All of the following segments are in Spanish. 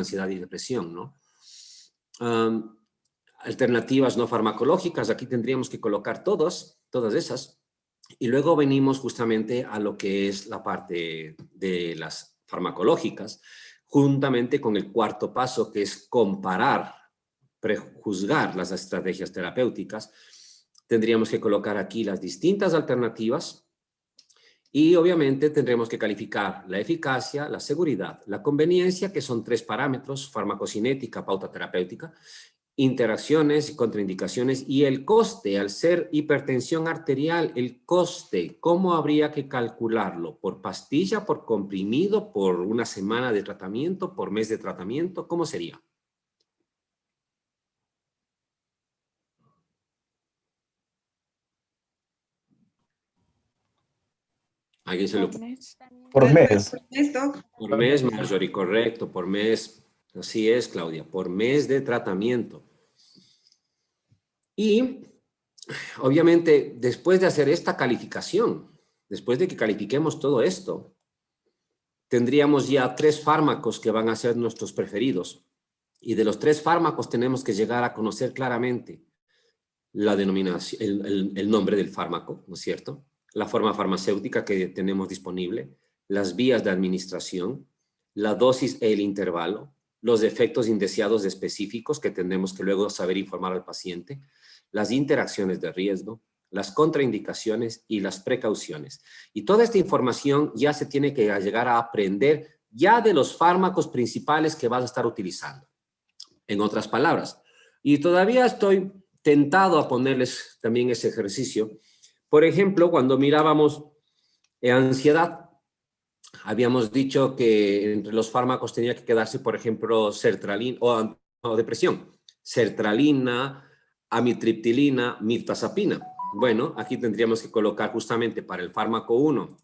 ansiedad y depresión, ¿no? Alternativas no farmacológicas, aquí tendríamos que colocar todas esas. Y luego venimos justamente a lo que es la parte de las farmacológicas, juntamente con el cuarto paso, que es comparar, prejuzgar las estrategias terapéuticas. Tendríamos que colocar aquí las distintas alternativas y obviamente tendremos que calificar la eficacia, la seguridad, la conveniencia, que son 3 parámetros: farmacocinética, pauta terapéutica, interacciones y contraindicaciones, y el coste. Al ser hipertensión arterial, el coste, ¿cómo habría que calcularlo? ¿Por pastilla, por comprimido, por una semana de tratamiento, por mes de tratamiento? ¿Cómo sería? ¿Alguien se lo... Por mes. Por mes, Marjorie, correcto, por mes. Así es, Claudia, por mes de tratamiento. Y, obviamente, después de hacer esta calificación, después de que califiquemos todo esto, tendríamos ya 3 fármacos que van a ser nuestros preferidos. Y de los 3 fármacos tenemos que llegar a conocer claramente la denominación, el nombre del fármaco, ¿no es cierto? La forma farmacéutica que tenemos disponible, las vías de administración, la dosis e el intervalo, los efectos indeseados específicos que tenemos que luego saber informar al paciente, las interacciones de riesgo, las contraindicaciones y las precauciones. Y toda esta información ya se tiene que llegar a aprender ya de los fármacos principales que vas a estar utilizando. En otras palabras, y todavía estoy tentado a ponerles también ese ejercicio. Por ejemplo, cuando mirábamos ansiedad, habíamos dicho que entre los fármacos tenía que quedarse, por ejemplo, sertralina o depresión, sertralina, amitriptilina, mirtazapina. Bueno, aquí tendríamos que colocar justamente para el fármaco 1,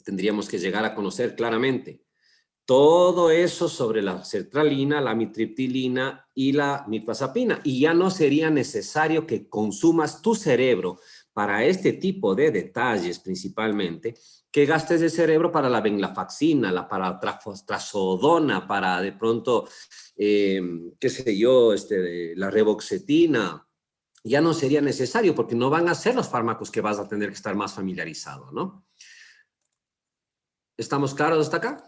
tendríamos que llegar a conocer claramente todo eso sobre la sertralina, la amitriptilina y la mirtazapina. Y ya no sería necesario que consumas tu cerebro para este tipo de detalles principalmente, que gastes el cerebro para la venlafaxina, para trazodona, para de pronto, qué sé yo, la reboxetina. Ya no sería necesario porque no van a ser los fármacos que vas a tener que estar más familiarizado, ¿no? ¿Estamos claros hasta acá?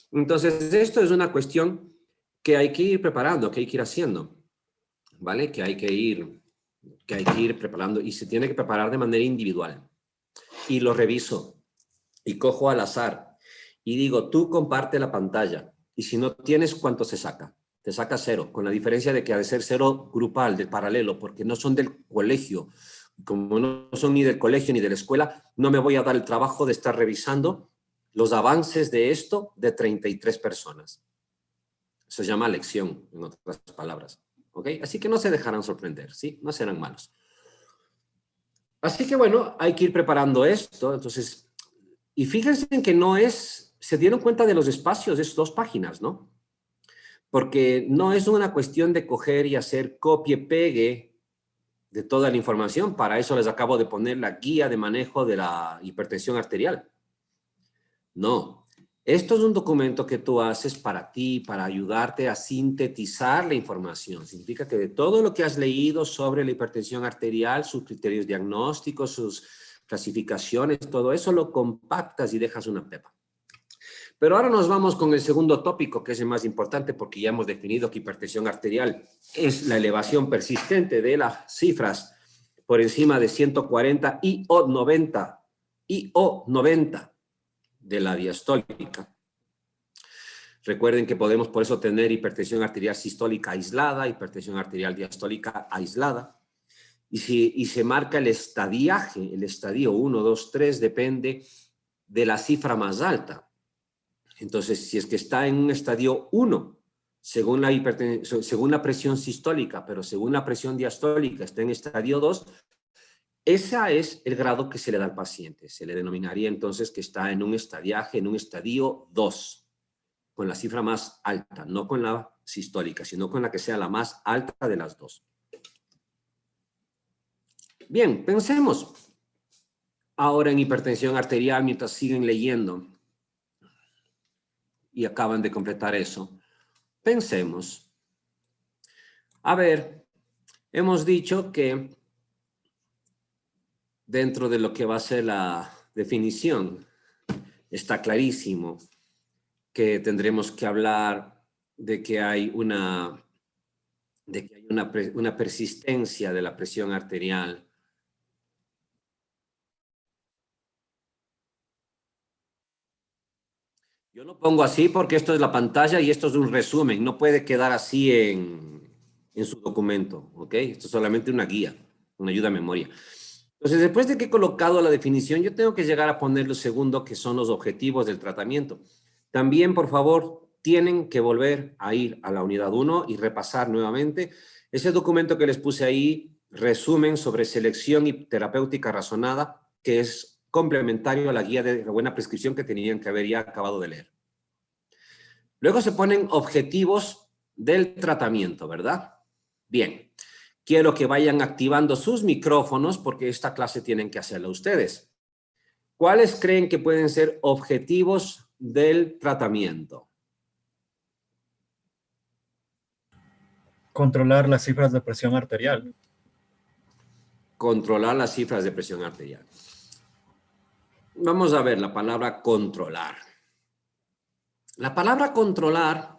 Entonces, esto es una cuestión que hay que ir preparando, que hay que ir haciendo, ¿vale? Que hay que ir preparando y se tiene que preparar de manera individual. Y lo reviso y cojo al azar y digo, tú comparte la pantalla y si no tienes, ¿cuánto se saca? Te saca 0, con la diferencia de que ha de ser 0 grupal, de paralelo, porque no son del colegio. Como no son ni del colegio ni de la escuela, no me voy a dar el trabajo de estar revisando los avances de esto de 33 personas. Se llama lección, en otras palabras. ¿Ok? Así que no se dejarán sorprender, ¿sí? No serán malos. Así que bueno, hay que ir preparando esto. Entonces, y fíjense en que no es, se dieron cuenta de los espacios, es 2 páginas, ¿no? Porque no es una cuestión de coger y hacer copie-pegue de toda la información. Para eso les acabo de poner la guía de manejo de la hipertensión arterial. No, esto es un documento que tú haces para ti, para ayudarte a sintetizar la información. Significa que de todo lo que has leído sobre la hipertensión arterial, sus criterios diagnósticos, sus clasificaciones, todo eso lo compactas y dejas una pepa. Pero ahora nos vamos con el segundo tópico, que es el más importante, porque ya hemos definido que hipertensión arterial es la elevación persistente de las cifras por encima de 140 y o 90 de la diastólica. Recuerden que podemos por eso tener hipertensión arterial sistólica aislada, hipertensión arterial diastólica aislada. Y se marca el estadiaje, el estadio 1, 2, 3, depende de la cifra más alta. Entonces, si es que está en un estadio 1, según la presión sistólica, pero según la presión diastólica está en estadio 2, ese es el grado que se le da al paciente. Se le denominaría entonces que está en un estadiaje, en un estadio 2, con la cifra más alta, no con la sistólica, sino con la que sea la más alta de las 2. Bien, pensemos ahora en hipertensión arterial mientras siguen leyendo. y acaban de completar eso. Pensemos. A ver, hemos dicho que dentro de lo que va a ser la definición, está clarísimo que tendremos que hablar de que hay una persistencia de la presión arterial. Yo lo pongo así porque esto es la pantalla y esto es un resumen. No puede quedar así en su documento, ¿ok? Esto es solamente una guía, una ayuda a memoria. Entonces, después de que he colocado la definición, yo tengo que llegar a poner lo segundo, que son los objetivos del tratamiento. También, por favor, tienen que volver a ir a la unidad 1 y repasar nuevamente ese documento que les puse ahí, resumen sobre selección y terapéutica razonada, que es complementario a la guía de la buena prescripción que tenían que haber ya acabado de leer. Luego se ponen objetivos del tratamiento, ¿verdad? Bien, quiero que vayan activando sus micrófonos porque esta clase tienen que hacerla ustedes. ¿Cuáles creen que pueden ser objetivos del tratamiento? Controlar las cifras de presión arterial. Controlar las cifras de presión arterial. Vamos a ver la palabra controlar. La palabra controlar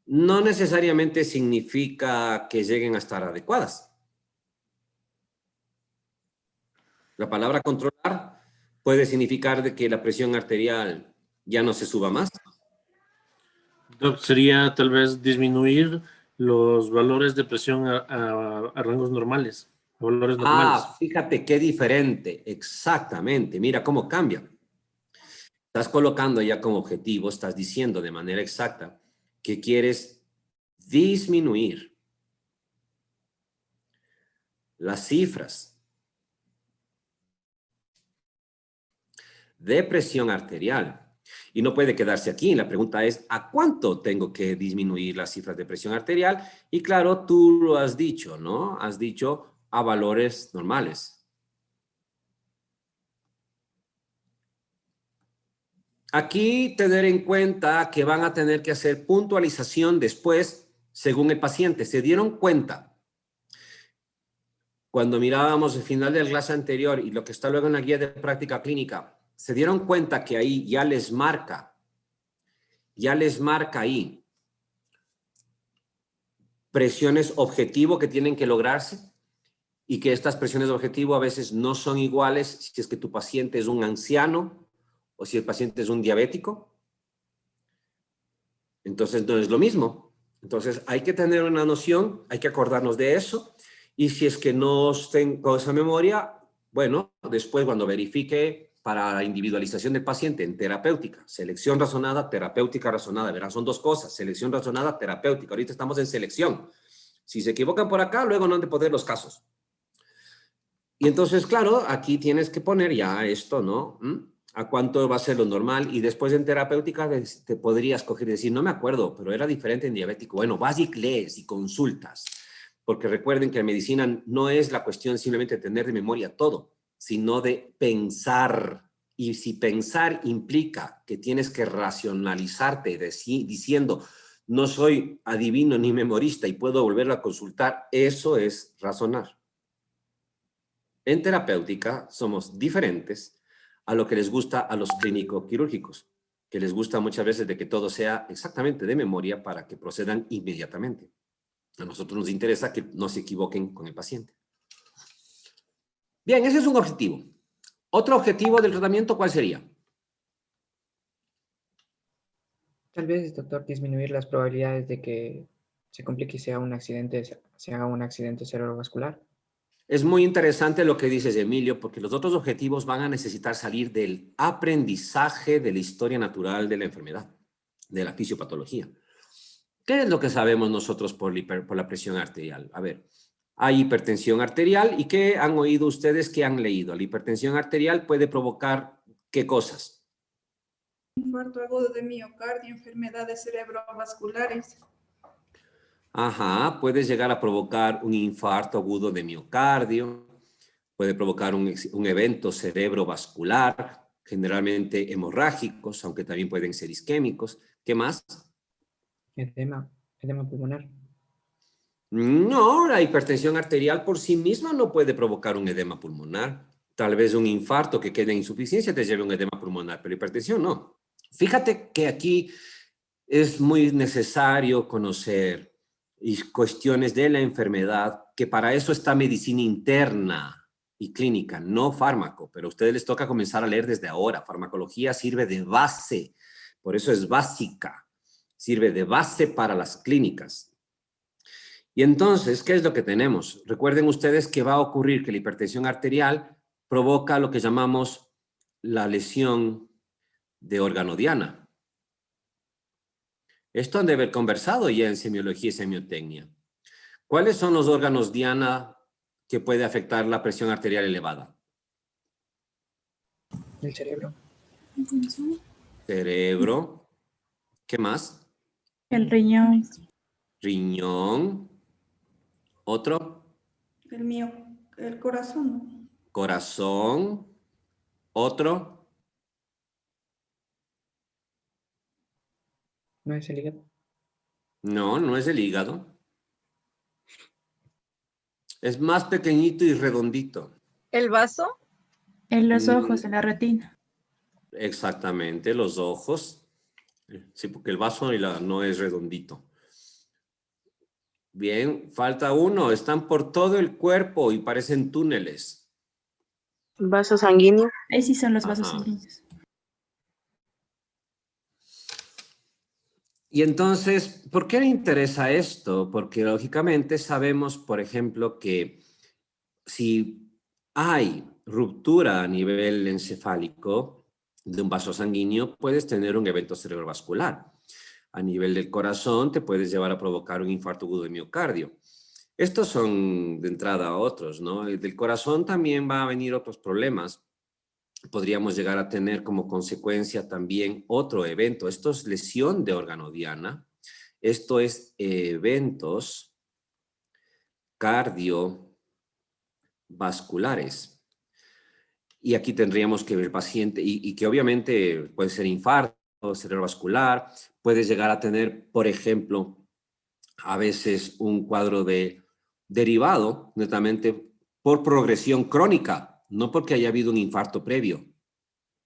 no necesariamente significa que lleguen a estar adecuadas. La palabra controlar puede significar de que la presión arterial ya no se suba más. Sería tal vez disminuir los valores de presión a rangos normales, a valores normales. Ah, fíjate qué diferente. Exactamente. Mira cómo cambia. Estás colocando ya como objetivo, estás diciendo de manera exacta que quieres disminuir las cifras de presión arterial. Y no puede quedarse aquí. La pregunta es, ¿a cuánto tengo que disminuir las cifras de presión arterial? Y claro, tú lo has dicho, ¿no? Has dicho a valores normales. Aquí tener en cuenta que van a tener que hacer puntualización después según el paciente. ¿Se dieron cuenta? Cuando mirábamos el final de la clase anterior y lo que está luego en la guía de práctica clínica, ¿se dieron cuenta que ahí ya les marca ahí presiones objetivo que tienen que lograrse y que estas presiones objetivo a veces no son iguales si es que tu paciente es un anciano o si el paciente es un diabético? Entonces no es lo mismo. Entonces hay que tener una noción, hay que acordarnos de eso. Y si es que no tengo esa memoria, bueno, después cuando verifique para la individualización del paciente en terapéutica, selección razonada, terapéutica razonada, verán, son dos cosas, selección razonada, terapéutica. Ahorita estamos en selección. Si se equivocan por acá, luego no han de poder los casos. Y entonces, claro, aquí tienes que poner ya esto, ¿no? ¿A cuánto va a ser lo normal? Y después en terapéutica te podrías coger y decir, no me acuerdo, pero era diferente en diabético. Bueno, vas y lees y consultas. Porque recuerden que en medicina no es la cuestión simplemente de tener de memoria todo, sino de pensar. Y si pensar implica que tienes que racionalizarte diciendo, no soy adivino ni memorista y puedo volverlo a consultar, eso es razonar. En terapéutica somos diferentes a lo que les gusta a los clínico-quirúrgicos, que les gusta muchas veces de que todo sea exactamente de memoria para que procedan inmediatamente. A nosotros nos interesa que no se equivoquen con el paciente. Bien, ese es un objetivo. ¿Otro objetivo del tratamiento cuál sería? Tal vez, doctor, disminuir las probabilidades de que se complique y sea un accidente, se haga un accidente cerebrovascular. Es muy interesante lo que dices, Emilio, porque los otros objetivos van a necesitar salir del aprendizaje de la historia natural de la enfermedad, de la fisiopatología. ¿Qué es lo que sabemos nosotros por la presión arterial? A ver, hay hipertensión arterial y ¿qué han oído ustedes? ¿Qué han leído? La hipertensión arterial puede provocar ¿qué cosas? Infarto agudo de miocardio, enfermedades cerebrovasculares. Ajá, puede llegar a provocar un infarto agudo de miocardio, puede provocar un evento cerebrovascular, generalmente hemorrágicos, aunque también pueden ser isquémicos. ¿Qué más? Edema pulmonar. No, la hipertensión arterial por sí misma no puede provocar un edema pulmonar. Tal vez un infarto que quede en insuficiencia te lleve a un edema pulmonar, pero hipertensión no. Fíjate que aquí es muy necesario conocer cuestiones de la enfermedad, que para eso está medicina interna y clínica, no fármaco, pero a ustedes les toca comenzar a leer desde ahora. Farmacología sirve de base, por eso es básica, sirve de base para las clínicas. Y entonces, ¿qué es lo que tenemos? Recuerden ustedes que va a ocurrir que la hipertensión arterial provoca lo que llamamos la lesión de órgano diana. Esto han de haber conversado ya en semiología y semiotecnia. ¿Cuáles son los órganos diana que puede afectar la presión arterial elevada? El cerebro. Cerebro. ¿Qué más? El riñón. Riñón. ¿Otro? El mío, el corazón. Corazón. ¿Otro? ¿No es el hígado? No, no es el hígado. Es más pequeñito y redondito. ¿El vaso? En los ojos, en la retina. Exactamente, los ojos. Sí, porque el vaso no es redondito. Bien, falta uno. Están por todo el cuerpo y parecen túneles. ¿Vaso sanguíneo? Ahí sí son los vasos Ajá. sanguíneos. Y entonces, ¿por qué me interesa esto? Porque lógicamente sabemos, por ejemplo, que si hay ruptura a nivel encefálico de un vaso sanguíneo, puedes tener un evento cerebrovascular. A nivel del corazón, te puedes llevar a provocar un infarto agudo de miocardio. Estos son de entrada otros, ¿no? Del corazón también va a venir otros problemas. Podríamos llegar a tener como consecuencia también otro evento. Esto es lesión de órgano diana. Esto es eventos cardiovasculares. Y aquí tendríamos que ver el paciente y que obviamente puede ser infarto cerebrovascular, puede llegar a tener, por ejemplo, a veces un cuadro de derivado netamente por progresión crónica, no porque haya habido un infarto previo.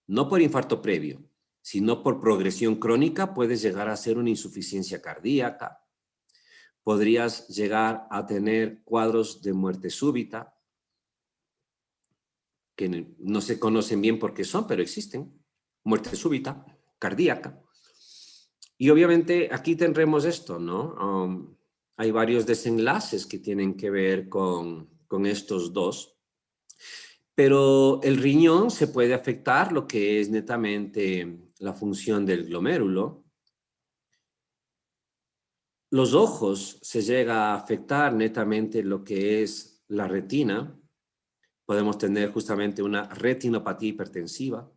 No por infarto previo, sino por progresión crónica puedes llegar a ser una insuficiencia cardíaca. Podrías llegar a tener cuadros de muerte súbita, que no se conocen bien por qué son, pero existen. Muerte súbita, cardíaca. Y obviamente aquí tendremos esto, ¿no? Hay varios desenlaces que tienen que ver con estos dos. Pero el riñón se puede afectar lo que es netamente la función del glomérulo. Los ojos se llega a afectar netamente lo que es la retina. Podemos tener justamente una retinopatía hipertensiva.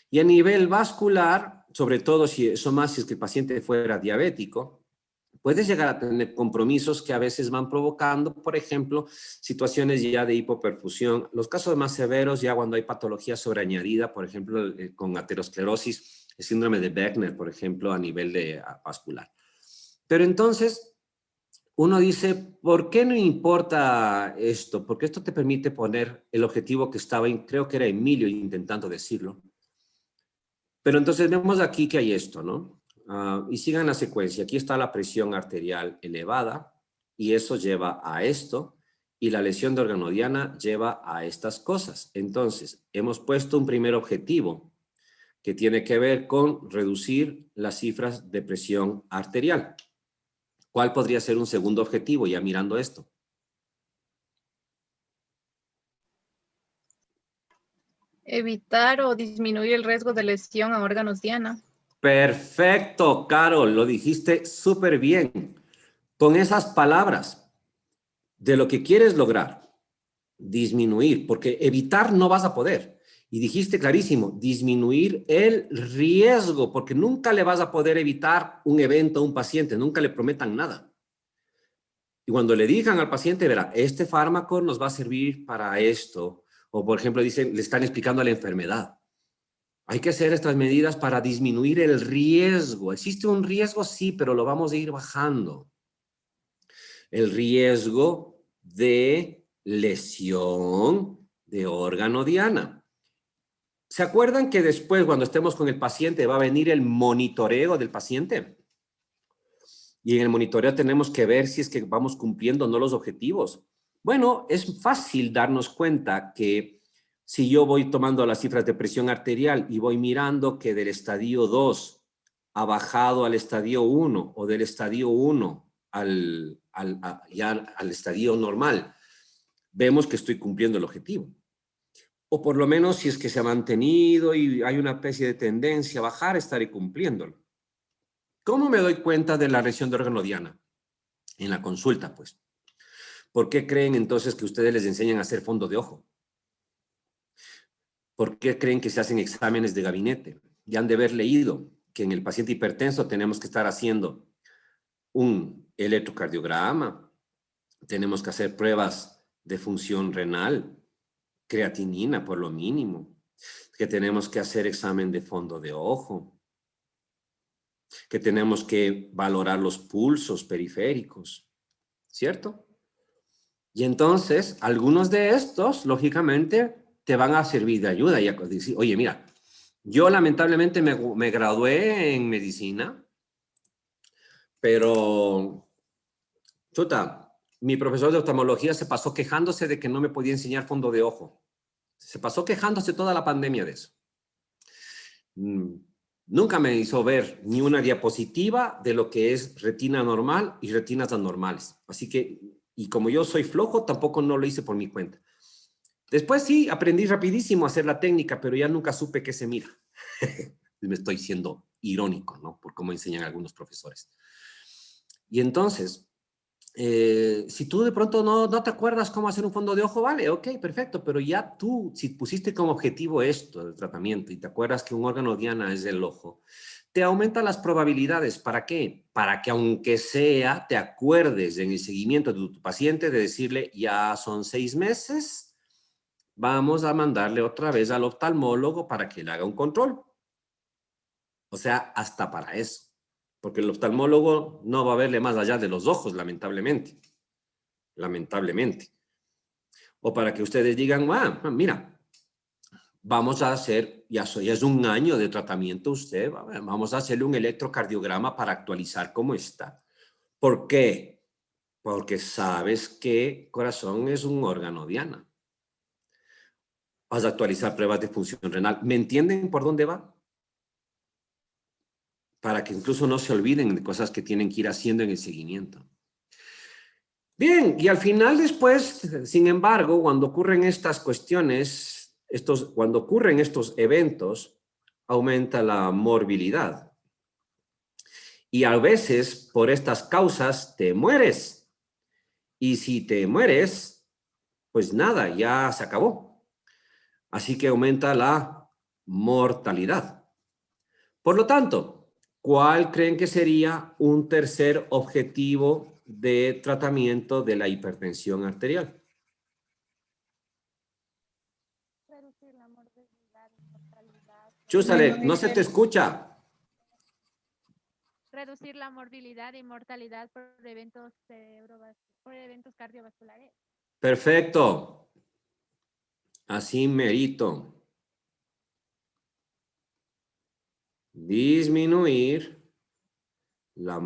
Y a nivel vascular, sobre todo si es que el paciente fuera diabético, puedes llegar a tener compromisos que a veces van provocando, por ejemplo, situaciones ya de hipoperfusión. Los casos más severos ya cuando hay patología sobreañadida, por ejemplo, con aterosclerosis, el síndrome de Beckner, por ejemplo, a nivel vascular. Pero entonces, uno dice, ¿por qué no importa esto? Porque esto te permite poner el objetivo que estaba, creo que era Emilio intentando decirlo. Pero entonces vemos aquí que hay esto, ¿no? Y sigan la secuencia. Aquí está la presión arterial elevada y eso lleva a esto y la lesión de órgano diana lleva a estas cosas. Entonces, hemos puesto un primer objetivo que tiene que ver con reducir las cifras de presión arterial. ¿Cuál podría ser un segundo objetivo ya mirando esto? Evitar o disminuir el riesgo de lesión a órganos diana. Perfecto, Carol, lo dijiste súper bien. Con esas palabras, de lo que quieres lograr, disminuir, porque evitar no vas a poder. Y dijiste clarísimo, disminuir el riesgo, porque nunca le vas a poder evitar un evento a un paciente, nunca le prometan nada. Y cuando le digan al paciente, verá, este fármaco nos va a servir para esto, o por ejemplo, dicen, le están explicando la enfermedad. Hay que hacer estas medidas para disminuir el riesgo. ¿Existe un riesgo? Sí, pero lo vamos a ir bajando. El riesgo de lesión de órgano diana. ¿Se acuerdan que después, cuando estemos con el paciente, va a venir el monitoreo del paciente? Y en el monitoreo tenemos que ver si es que vamos cumpliendo o no los objetivos. Bueno, es fácil darnos cuenta que si yo voy tomando las cifras de presión arterial y voy mirando que del estadio 2 ha bajado al estadio 1 o del estadio 1 ya al estadio normal, vemos que estoy cumpliendo el objetivo. O por lo menos si es que se ha mantenido y hay una especie de tendencia a bajar, estaré cumpliéndolo. ¿Cómo me doy cuenta de la lesión de órgano diana? En la consulta, pues. ¿Por qué creen entonces que ustedes les enseñan a hacer fondo de ojo? ¿Por qué creen que se hacen exámenes de gabinete? Ya han de haber leído que en el paciente hipertenso tenemos que estar haciendo un electrocardiograma, tenemos que hacer pruebas de función renal, creatinina por lo mínimo, que tenemos que hacer examen de fondo de ojo, que tenemos que valorar los pulsos periféricos, ¿cierto? Y entonces, algunos de estos, lógicamente, te van a servir de ayuda y a decir, oye, mira, yo lamentablemente me gradué en medicina, pero, chuta, mi profesor de oftalmología se pasó quejándose de que no me podía enseñar fondo de ojo. Se pasó quejándose toda la pandemia de eso. Nunca me hizo ver ni una diapositiva de lo que es retina normal y retinas anormales. Así que, y como yo soy flojo, tampoco no lo hice por mi cuenta. Después sí, aprendí rapidísimo a hacer la técnica, pero ya nunca supe qué se mira. Me estoy siendo irónico, ¿no? Por cómo enseñan algunos profesores. Y entonces, si tú de pronto no te acuerdas cómo hacer un fondo de ojo, vale, ok, perfecto, pero ya tú, si pusiste como objetivo esto del tratamiento y te acuerdas que un órgano diana es el ojo, te aumenta las probabilidades. ¿Para qué? Para que aunque sea, te acuerdes en el seguimiento de tu paciente de decirle, ya son 6 meses, vamos a mandarle otra vez al oftalmólogo para que le haga un control. O sea, hasta para eso. Porque el oftalmólogo no va a verle más allá de los ojos, lamentablemente. Lamentablemente. O para que ustedes digan, mira, vamos a hacer, ya es un año de tratamiento usted, vamos a hacerle un electrocardiograma para actualizar cómo está. ¿Por qué? Porque sabes que corazón es un órgano diana. Vas a actualizar pruebas de función renal. ¿Me entienden por dónde va? Para que incluso no se olviden de cosas que tienen que ir haciendo en el seguimiento. Bien, y al final después, sin embargo, cuando ocurren estas cuestiones, cuando ocurren estos eventos, aumenta la morbilidad. Y a veces, por estas causas, te mueres. Y si te mueres, pues nada, ya se acabó. Así que aumenta la mortalidad. Por lo tanto, ¿cuál creen que sería un tercer objetivo de tratamiento de la hipertensión arterial? Reducir la mortalidad y mortalidad. Chúzale, no se te escucha. Reducir la morbilidad y mortalidad por eventos cardiovasculares. Perfecto. Así merito. Disminuir la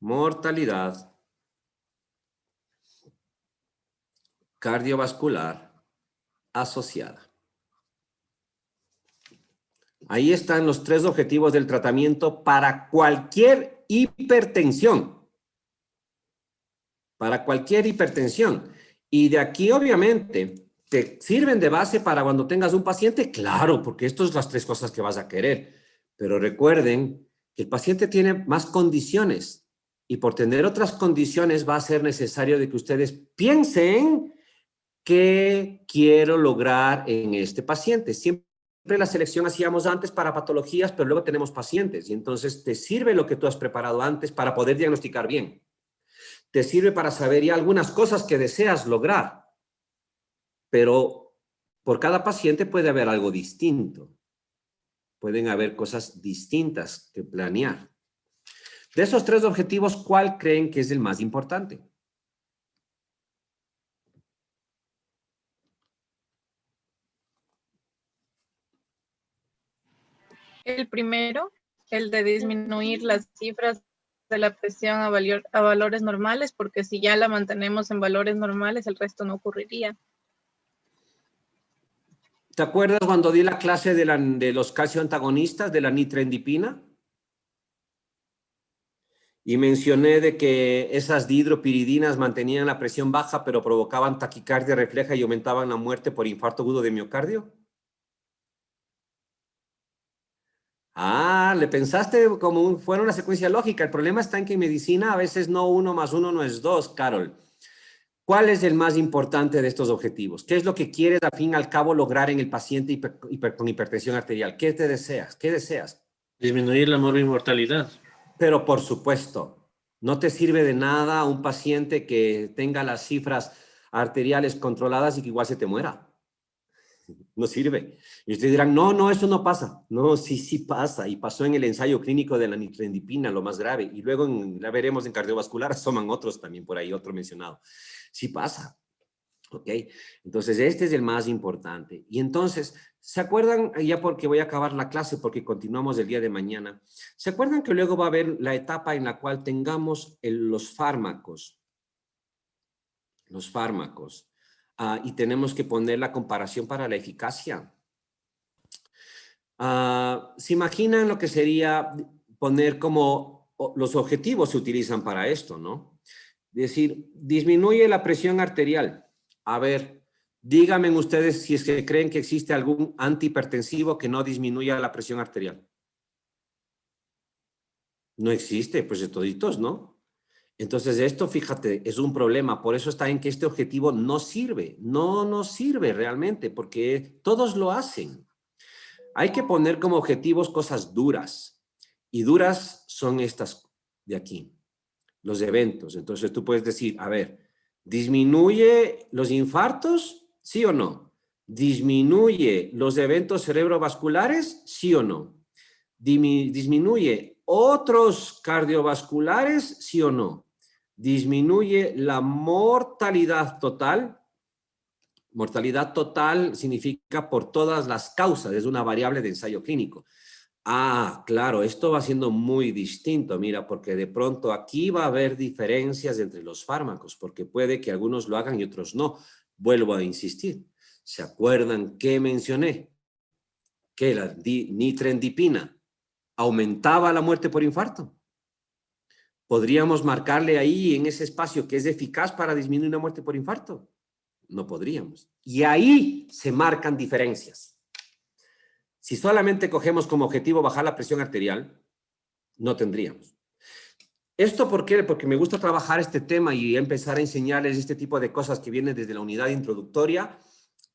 mortalidad cardiovascular asociada. Ahí están los 3 objetivos del tratamiento para cualquier hipertensión. Para cualquier hipertensión. Y de aquí, obviamente, ¿te sirven de base para cuando tengas un paciente? Claro, porque estas son las 3 cosas que vas a querer. Pero recuerden que el paciente tiene más condiciones y por tener otras condiciones va a ser necesario de que ustedes piensen qué quiero lograr en este paciente. Siempre la selección hacíamos antes para patologías, pero luego tenemos pacientes y entonces te sirve lo que tú has preparado antes para poder diagnosticar bien. Te sirve para saber ya algunas cosas que deseas lograr, pero por cada paciente puede haber algo distinto. Pueden haber cosas distintas que planear. De esos 3 objetivos, ¿cuál creen que es el más importante? El primero, el de disminuir las cifras de la presión a valores normales, porque si ya la mantenemos en valores normales, el resto no ocurriría. ¿Te acuerdas cuando di la clase de los calcioantagonistas de la nitrendipina? Y mencioné de que esas dihidropiridinas mantenían la presión baja, pero provocaban taquicardia refleja y aumentaban la muerte por infarto agudo de miocardio. Ah, le pensaste como fuera una secuencia lógica. El problema está en que en medicina a veces no 1 más 1 no es 2, Carol. ¿Cuál es el más importante de estos objetivos? ¿Qué es lo que quieres al fin y al cabo lograr en el paciente con hipertensión arterial? ¿Qué te deseas? ¿Qué deseas? Disminuir la morbimortalidad. Pero por supuesto, no te sirve de nada un paciente que tenga las cifras arteriales controladas y que igual se te muera. No sirve. Y ustedes dirán, no, no, eso no pasa. No, sí, sí pasa. Y pasó en el ensayo clínico de la nitrendipina, lo más grave. Y luego la veremos en cardiovascular, asoman otros también por ahí, otro mencionado. Sí pasa. ¿Ok? Entonces, este es el más importante. Y entonces, ¿se acuerdan? Ya porque voy a acabar la clase porque continuamos el día de mañana. ¿Se acuerdan que luego va a haber la etapa en la cual tengamos los fármacos? Los fármacos. Y tenemos que poner la comparación para la eficacia. ¿Se imaginan lo que sería poner como los objetivos se utilizan para esto, ¿no? Es decir, disminuye la presión arterial. A ver, díganme ustedes si es que creen que existe algún antihipertensivo que no disminuya la presión arterial. No existe, pues de toditos, ¿no? Entonces esto, fíjate, es un problema. Por eso está en que este objetivo no sirve. No nos sirve realmente porque todos lo hacen. Hay que poner como objetivos cosas duras. Y duras son estas de aquí. Los eventos. Entonces tú puedes decir, a ver, ¿disminuye los infartos? ¿Sí o no? ¿Disminuye los eventos cerebrovasculares? ¿Sí o no? ¿Disminuye otros cardiovasculares? ¿Sí o no? ¿Disminuye la mortalidad total? Mortalidad total significa por todas las causas, es una variable de ensayo clínico. Ah, claro, esto va siendo muy distinto, mira, porque de pronto aquí va a haber diferencias entre los fármacos, porque puede que algunos lo hagan y otros no. Vuelvo a insistir. ¿Se acuerdan que mencioné? Que la nitrendipina aumentaba la muerte por infarto. ¿Podríamos marcarle ahí en ese espacio que es eficaz para disminuir la muerte por infarto? No podríamos. Y ahí se marcan diferencias. Si solamente cogemos como objetivo bajar la presión arterial, no tendríamos. ¿Esto por qué? Porque me gusta trabajar este tema y empezar a enseñarles este tipo de cosas que vienen desde la unidad introductoria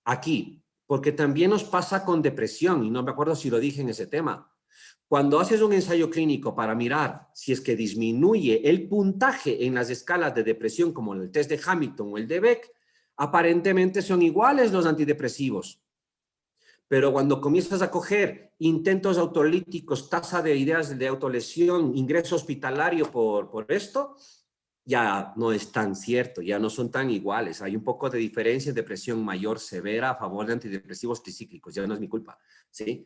aquí. Porque también nos pasa con depresión, y no me acuerdo si lo dije en ese tema. Cuando haces un ensayo clínico para mirar si es que disminuye el puntaje en las escalas de depresión, como el test de Hamilton o el de Beck, aparentemente son iguales los antidepresivos. Pero cuando comienzas a coger intentos autolíticos, tasa de ideas de autolesión, ingreso hospitalario por esto, ya no es tan cierto, ya no son tan iguales. Hay un poco de diferencia de presión mayor severa a favor de antidepresivos tricíclicos, ya no es mi culpa, ¿sí?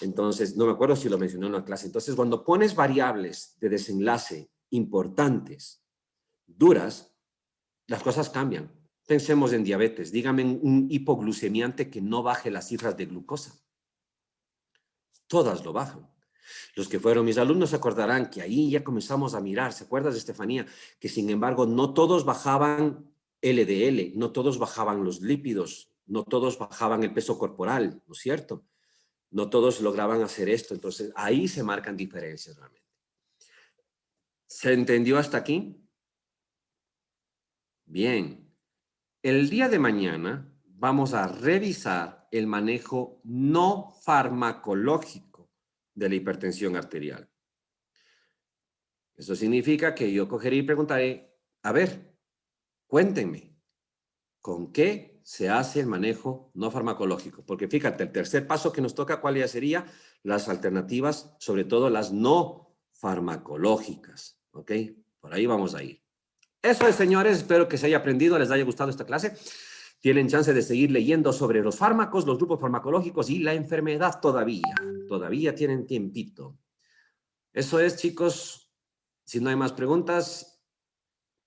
Entonces, no me acuerdo si lo mencioné en una clase. Entonces, cuando pones variables de desenlace importantes, duras, las cosas cambian. Pensemos en diabetes. Dígame un hipoglucemiante que no baje las cifras de glucosa. Todas lo bajan. Los que fueron mis alumnos se acordarán que ahí ya comenzamos a mirar. ¿Se acuerdas, Estefanía? Que sin embargo no todos bajaban LDL, no todos bajaban los lípidos, no todos bajaban el peso corporal, ¿no es cierto? No todos lograban hacer esto. Entonces ahí se marcan diferencias realmente. ¿Se entendió hasta aquí? Bien. El día de mañana vamos a revisar el manejo no farmacológico de la hipertensión arterial. Eso significa que yo cogeré y preguntaré, a ver, cuéntenme, ¿con qué se hace el manejo no farmacológico. Porque fíjate, el tercer paso que nos toca, ¿cuál ya sería? Las alternativas, sobre todo las no farmacológicas. ¿Ok? Por ahí vamos a ir. Eso es, señores. Espero que se haya aprendido, les haya gustado esta clase. Tienen chance de seguir leyendo sobre los fármacos, los grupos farmacológicos y la enfermedad todavía. Todavía tienen tiempito. Eso es, chicos. Si no hay más preguntas,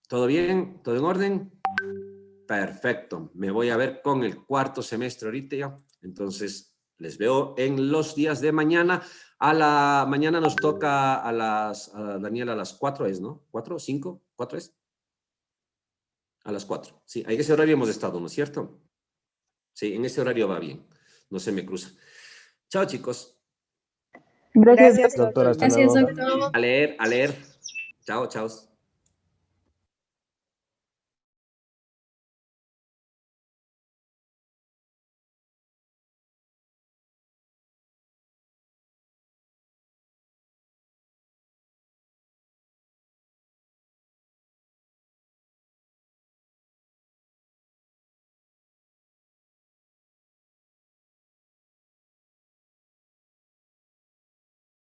¿todo bien? ¿Todo en orden? Perfecto. Me voy a ver con el cuarto semestre ahorita ya. Entonces, les veo en los días de mañana. Mañana nos toca a Daniel, a las 4 es, ¿no? ¿4? ¿5? ¿4 es? A las 4. Sí, en ese horario hemos estado, ¿no es cierto? Sí, en ese horario va bien. No se me cruza. Chao, chicos. Gracias, Doctor, hasta Gracias, luego. doctor. A leer. Chao, chao.